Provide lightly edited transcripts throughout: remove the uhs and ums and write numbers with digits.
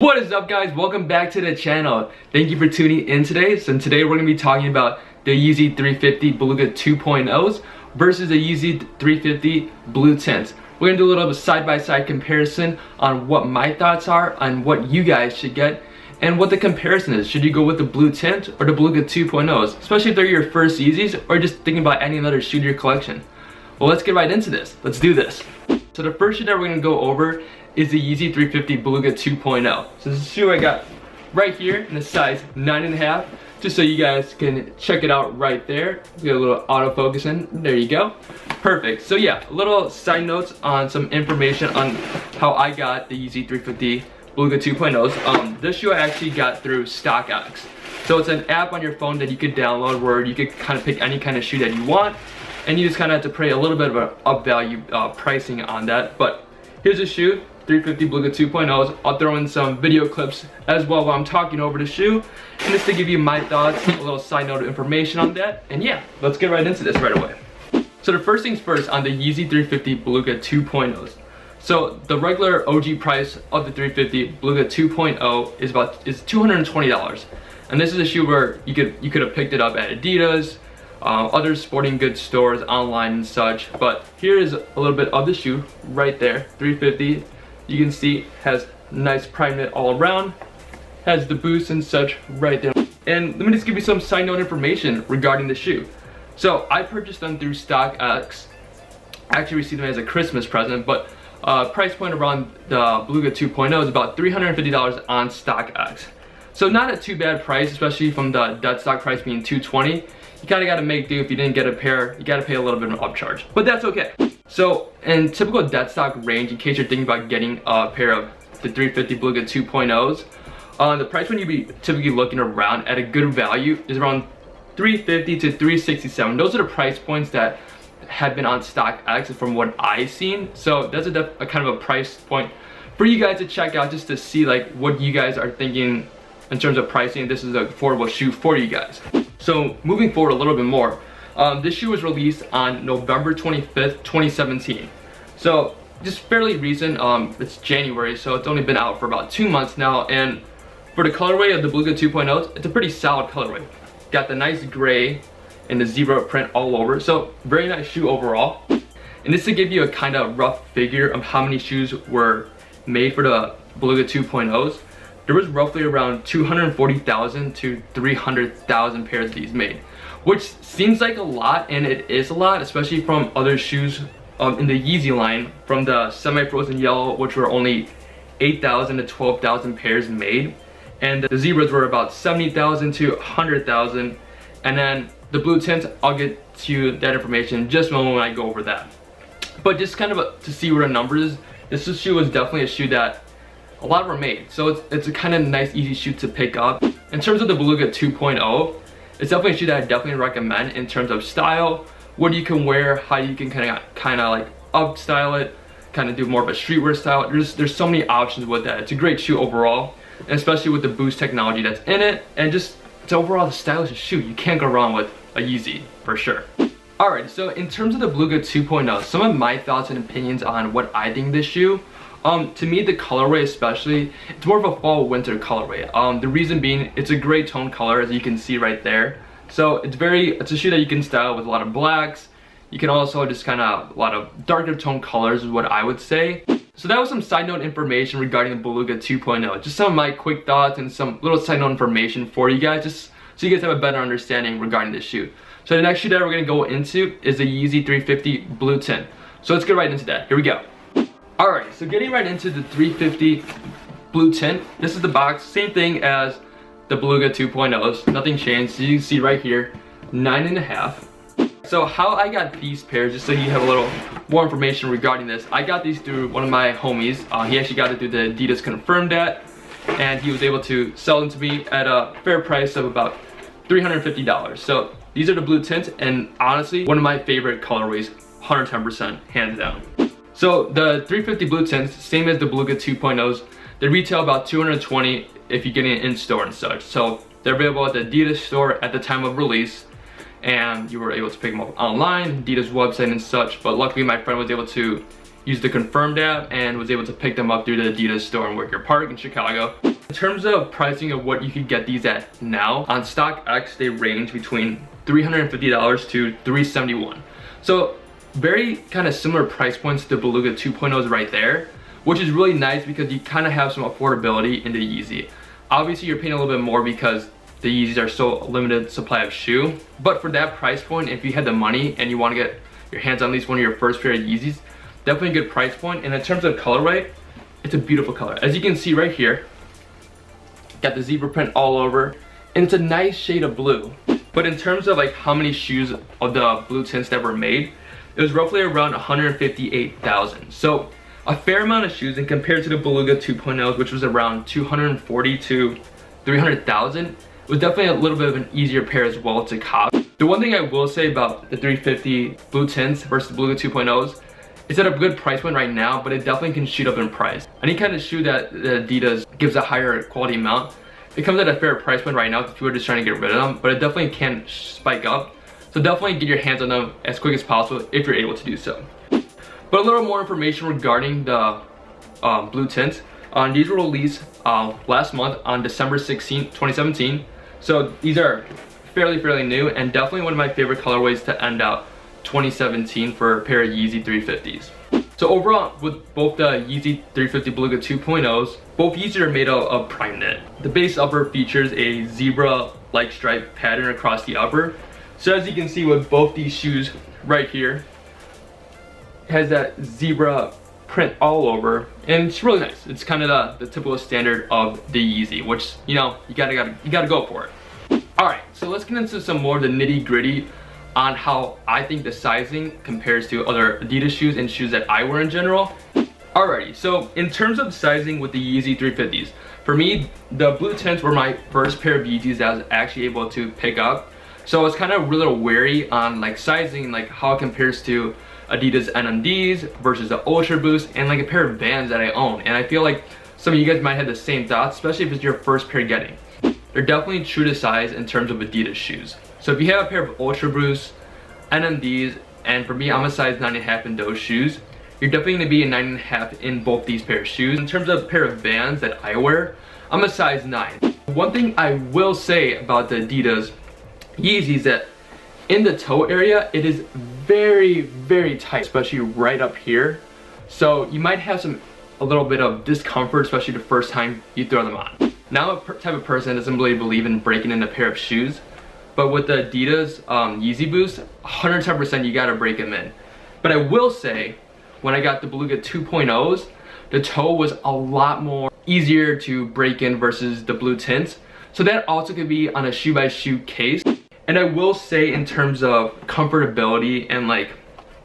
What is up, guys? Welcome back to the channel. Thank you for tuning in today. So today we're going to be talking about the Yeezy 350 Beluga 2.0s versus the Yeezy 350 Blue Tint. We're going to do a little bit of a side-by-side comparison on what my thoughts are on what you guys should get and what the comparison is. Should you go with the Blue Tint or the Beluga 2.0s, especially if they're your first Yeezys or just thinking about adding another shoe to your collection? Well, let's get right into this. Let's do this. So the first shoe that we're going to go over is the Yeezy 350 Beluga 2.0. So this is a shoe I got right here in a size 9.5, just so you guys can check it out right there. Get a little autofocus in, there you go. Perfect. So yeah, a little side notes on some information on how I got the Yeezy 350 Beluga 2.0s. This shoe I actually got through StockX. So it's an app on your phone that you could download where you could kind of pick any kind of shoe that you want, and you just kind of have to pay a little bit of a up value pricing on that. But here's a shoe, 350 Beluga 2.0s. I'll throw in some video clips as well while I'm talking over the shoe, and just to give you my thoughts, a little side note of information on that. And yeah, let's get right into this right away. So the first things first on the Yeezy 350 Beluga 2.0s. So the regular OG price of the 350 Beluga 2.0 is $220, and this is a shoe where you could have picked it up at Adidas, other sporting goods stores, online and such. But here is a little bit of the shoe right there, 350. You can see has nice prime knit all around, has the boost and such right there. And let me just give you some side note information regarding the shoe. So I purchased them through StockX. I actually received them as a Christmas present, but price point around the Beluga 2.0 is about $350 on StockX. So not a too bad price, especially from the dead stock price being $220. You kind of got to make do. If you didn't get a pair, you got to pay a little bit of an upcharge, but that's okay. So in typical dead stock range, in case you're thinking about getting a pair of the 350 Beluga 2.0s, the price when you'd be typically looking around at a good value is around $350 to $367. Those are the price points that have been on StockX from what I've seen. So that's a kind of a price point for you guys to check out, just to see like what you guys are thinking in terms of pricing. This is an affordable shoe for you guys. So moving forward a little bit more, this shoe was released on November 25th, 2017. So just fairly recent. It's January, so it's only been out for about 2 months now. And for the colorway of the Beluga 2.0, it's a pretty solid colorway. Got the nice gray and the zebra print all over. So very nice shoe overall. And this to give you a kind of rough figure of how many shoes were made for the Beluga 2.0s. There was roughly around 240,000 to 300,000 pairs of these made, which seems like a lot, and it is a lot, especially from other shoes in the Yeezy line, from the semi-frozen yellow, which were only 8,000 to 12,000 pairs made, and the zebras were about 70,000 to 100,000, and then the blue tint, I'll get to that information just when I go over that. But just kind of to see where the numbers is, this shoe was definitely a shoe that a lot were made, so it's a kind of nice, easy shoe to pick up. In terms of the Beluga 2.0, it's definitely a shoe that I definitely recommend in terms of style, what you can wear, how you can kind of like up style it, kind of do more of a streetwear style. There's so many options with that. It's a great shoe overall, and especially with the boost technology that's in it, and just it's overall a stylish shoe. You can't go wrong with a Yeezy for sure. Alright, so in terms of the Beluga 2.0, some of my thoughts and opinions on what I think of this shoe. To me, the colorway especially, it's more of a fall-winter colorway. The reason being, it's a gray tone color, as you can see right there. So it's a shoe that you can style with a lot of blacks. You can also just kind of a lot of darker tone colors is what I would say. So that was some side note information regarding the Beluga 2.0. Just some of my quick thoughts and some little side note information for you guys, just so you guys have a better understanding regarding this shoe. So the next shoe that we're going to go into is the Yeezy 350 Blue Tint. So let's get right into that. Here we go. Alright, so getting right into the 350 Blue Tint. This is the box, same thing as the Beluga 2.0s, nothing changed. So you can see right here, 9.5. So how I got these pairs, just so you have a little more information regarding this, I got these through one of my homies. He actually got it through the Adidas Confirmed at, and he was able to sell them to me at a fair price of about $350. So these are the Blue Tint, and honestly, one of my favorite colorways, 110%, hands down. So the 350 Blue Tints, same as the Beluga 2.0s, they retail about $220 if you're getting it in store and such. So they're available at the Adidas store at the time of release, and you were able to pick them up online, Adidas website and such. But luckily my friend was able to used the Confirmed app and was able to pick them up through the Adidas store in Wicker Park in Chicago. In terms of pricing of what you could get these at now, on StockX they range between $350 to $371. So very kind of similar price points to the Beluga 2.0s right there, which is really nice because you kind of have some affordability in the Yeezy. Obviously you're paying a little bit more because the Yeezys are so limited supply of shoe, but for that price point, if you had the money and you want to get your hands on at least one of your first pair of Yeezys, definitely a good price point. And in terms of colorway, it's a beautiful color. As you can see right here, got the zebra print all over, and it's a nice shade of blue. But in terms of like how many shoes of the blue tints that were made, it was roughly around 158,000. So a fair amount of shoes, and compared to the Beluga 2.0s, which was around 240 to 300,000, it was definitely a little bit of an easier pair as well to cop. The one thing I will say about the 350 blue tints versus Beluga 2.0s, it's at a good price point right now, but it definitely can shoot up in price. Any kind of shoe that Adidas gives a higher quality amount, it comes at a fair price point right now if people are just trying to get rid of them, but it definitely can spike up. So definitely get your hands on them as quick as possible if you're able to do so. But a little more information regarding the blue tints. These were released last month on December 16th, 2017. So these are fairly new, and definitely one of my favorite colorways to end out 2017 for a pair of Yeezy 350s. So overall, with both the Yeezy 350 Beluga 2.0s, both Yeezys are made out of prime knit. The base upper features a zebra-like stripe pattern across the upper. So as you can see with both these shoes right here, it has that zebra print all over, and it's really nice. It's kind of the typical standard of the Yeezy, which, you know, you gotta go for it. Alright, so let's get into some more of the nitty gritty on how I think the sizing compares to other Adidas shoes and shoes that I wear in general. Alrighty, so in terms of sizing with the Yeezy 350s, for me, the blue tints were my first pair of Yeezys that I was actually able to pick up. So I was kind of a little wary on like sizing, like how it compares to Adidas NMDs versus the Ultra Boost and like a pair of Vans that I own. And I feel like some of you guys might have the same thoughts, especially if it's your first pair getting. They're definitely true to size in terms of Adidas shoes. So if you have a pair of Ultra Boost, NMDs, and for me, I'm a size 9.5 in those shoes, you're definitely gonna be a 9.5 in both these pair of shoes. In terms of a pair of Vans that I wear, I'm a size 9. One thing I will say about the Adidas Yeezys is that in the toe area, it is very tight, especially right up here. So you might have a little bit of discomfort, especially the first time you throw them on. Now I'm a type of person that doesn't really believe in breaking in a pair of shoes, but with the Adidas Yeezy Boost, 110% you gotta break them in. But I will say, when I got the Beluga 2.0s, the toe was a lot more easier to break in versus the blue tints. So that also could be on a shoe by shoe case. And I will say, in terms of comfortability and like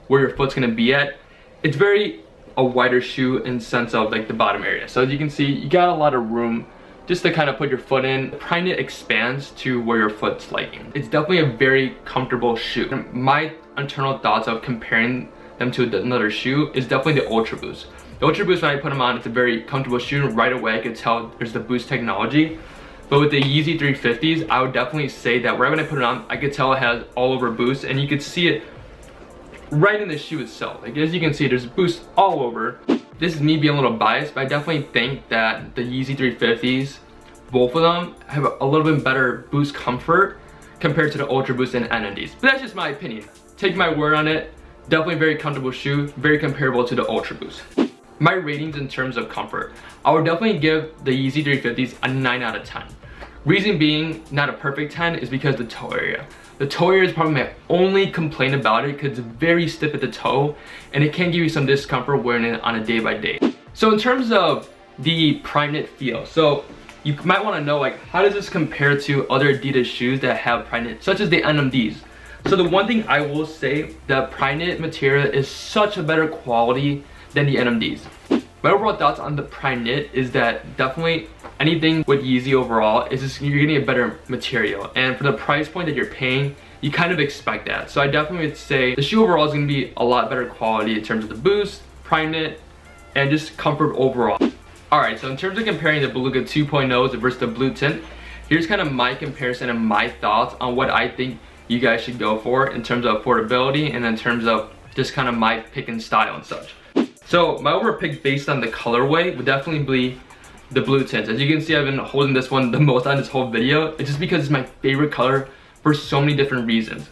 where your foot's gonna be at, it's very a wider shoe in sense of like the bottom area. So as you can see, you got a lot of room just to kind of put your foot in. Prime knit expands to where your foot's liking. It's definitely a very comfortable shoe. And my internal thoughts of comparing them to another shoe is definitely the Ultra Boost. The Ultra Boost, when I put them on, it's a very comfortable shoe, and right away I could tell there's the Boost technology. But with the Yeezy 350s, I would definitely say that right when I put it on, I could tell it has all over Boost, and you could see it right in the shoe itself. Like, as you can see, there's Boost all over. This is me being a little biased, but I definitely think that the Yeezy 350s, both of them, have a little bit better Boost comfort compared to the Ultra Boost and NMDs. But that's just my opinion. Take my word on it. Definitely a very comfortable shoe, very comparable to the Ultra Boost. My ratings in terms of comfort, I would definitely give the Yeezy 350s a 9 out of 10. Reason being, not a perfect 10, is because the toe area. The toe area is probably my only complaint about it, because it's very stiff at the toe, and it can give you some discomfort wearing it on a day by day. So in terms of the prime knit feel, so you might want to know, like, how does this compare to other Adidas shoes that have prime knit, such as the NMDs? So the one thing I will say, the prime knit material is such a better quality than the NMDs. My overall thoughts on the prime knit is that definitely anything with Yeezy overall is just you're getting a better material, and for the price point that you're paying, you kind of expect that. So I definitely would say the shoe overall is going to be a lot better quality in terms of the Boost, prime knit, and just comfort overall. Alright, so in terms of comparing the Beluga 2.0s versus the blue tint, here's kind of my comparison and my thoughts on what I think you guys should go for in terms of affordability and in terms of just kind of my pick and style and such. So my overall pick based on the colorway would definitely be the blue tint. As you can see, I've been holding this one the most on this whole video. It's just because it's my favorite color for so many different reasons.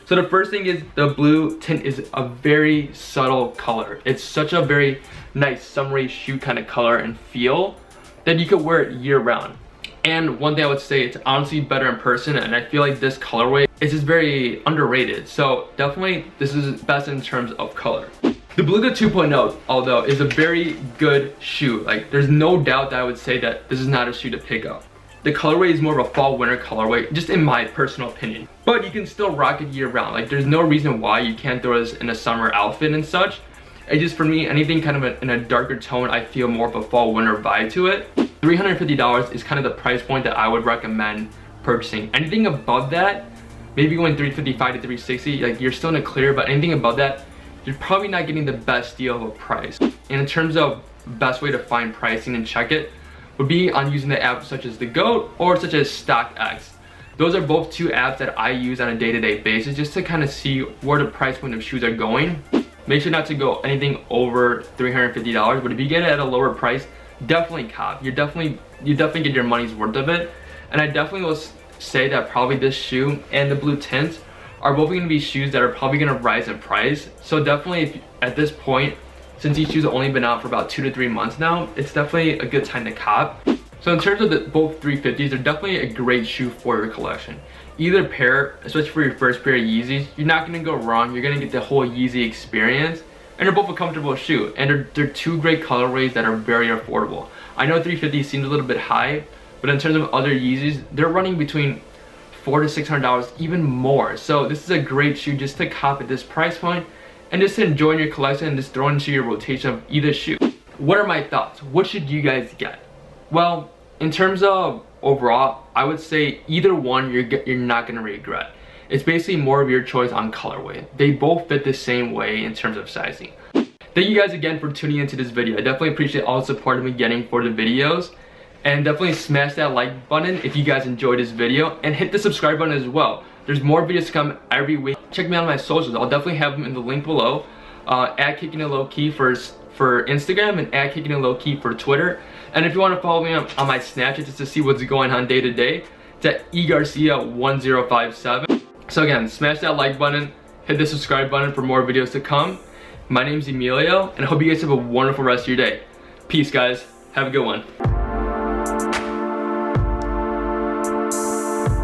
So the first thing is the blue tint is a very subtle color. It's such a very nice summery shoe kind of color and feel that you could wear it year round. And one thing I would say, it's honestly better in person, and I feel like this colorway is just very underrated. So definitely this is best in terms of color. The Beluga 2.0, although, is a very good shoe. Like, there's no doubt that I would say that this is not a shoe to pick up. The colorway is more of a fall winter colorway, just in my personal opinion. But you can still rock it year round. Like, there's no reason why you can't throw this in a summer outfit and such. It's just, for me, anything kind of in a darker tone, I feel more of a fall winter vibe to it. $350 is kind of the price point that I would recommend purchasing. Anything above that, maybe going $355 to $360, like, you're still in the clear, but anything above that, you're probably not getting the best deal of a price. And in terms of best way to find pricing and check it, would be on using the apps such as the GOAT or such as StockX. Those are both two apps that I use on a day-to-day basis just to kind of see where the price point of shoes are going. Make sure not to go anything over $350, but if you get it at a lower price, definitely cop. You definitely get your money's worth of it. And I definitely will say that probably this shoe and the blue tint are both going to be shoes that are probably going to rise in price. So definitely, if at this point, since these shoes have only been out for about 2 to 3 months now, it's definitely a good time to cop. So in terms of both 350s, they're definitely a great shoe for your collection. Either pair, especially for your first pair of Yeezys, you're not going to go wrong. You're going to get the whole Yeezy experience, and they're both a comfortable shoe. And they're two great colorways that are very affordable. I know 350 seems a little bit high, but in terms of other Yeezys, they're running between $400 to $600, even more. So this is a great shoe just to cop at this price point and just to enjoy in your collection and just throw into your rotation of either shoe. What are my thoughts? What should you guys get? Well, in terms of overall, I would say either one you're not gonna regret. It's basically more of your choice on colorway. They both fit the same way in terms of sizing. Thank you guys again for tuning into this video. I definitely appreciate all the support I've been getting for the videos. And definitely smash that like button if you guys enjoyed this video, and hit the subscribe button as well. There's more videos to come every week. Check me out on my socials. I'll definitely have them in the link below. At Kicking It Low Key for Instagram, and at Kicking It Low Key for Twitter. And if you want to follow me on my Snapchat just to see what's going on day to day, it's at Garcia1057. So again, smash that like button, hit the subscribe button for more videos to come. My name's Emilio, and I hope you guys have a wonderful rest of your day. Peace, guys. Have a good one.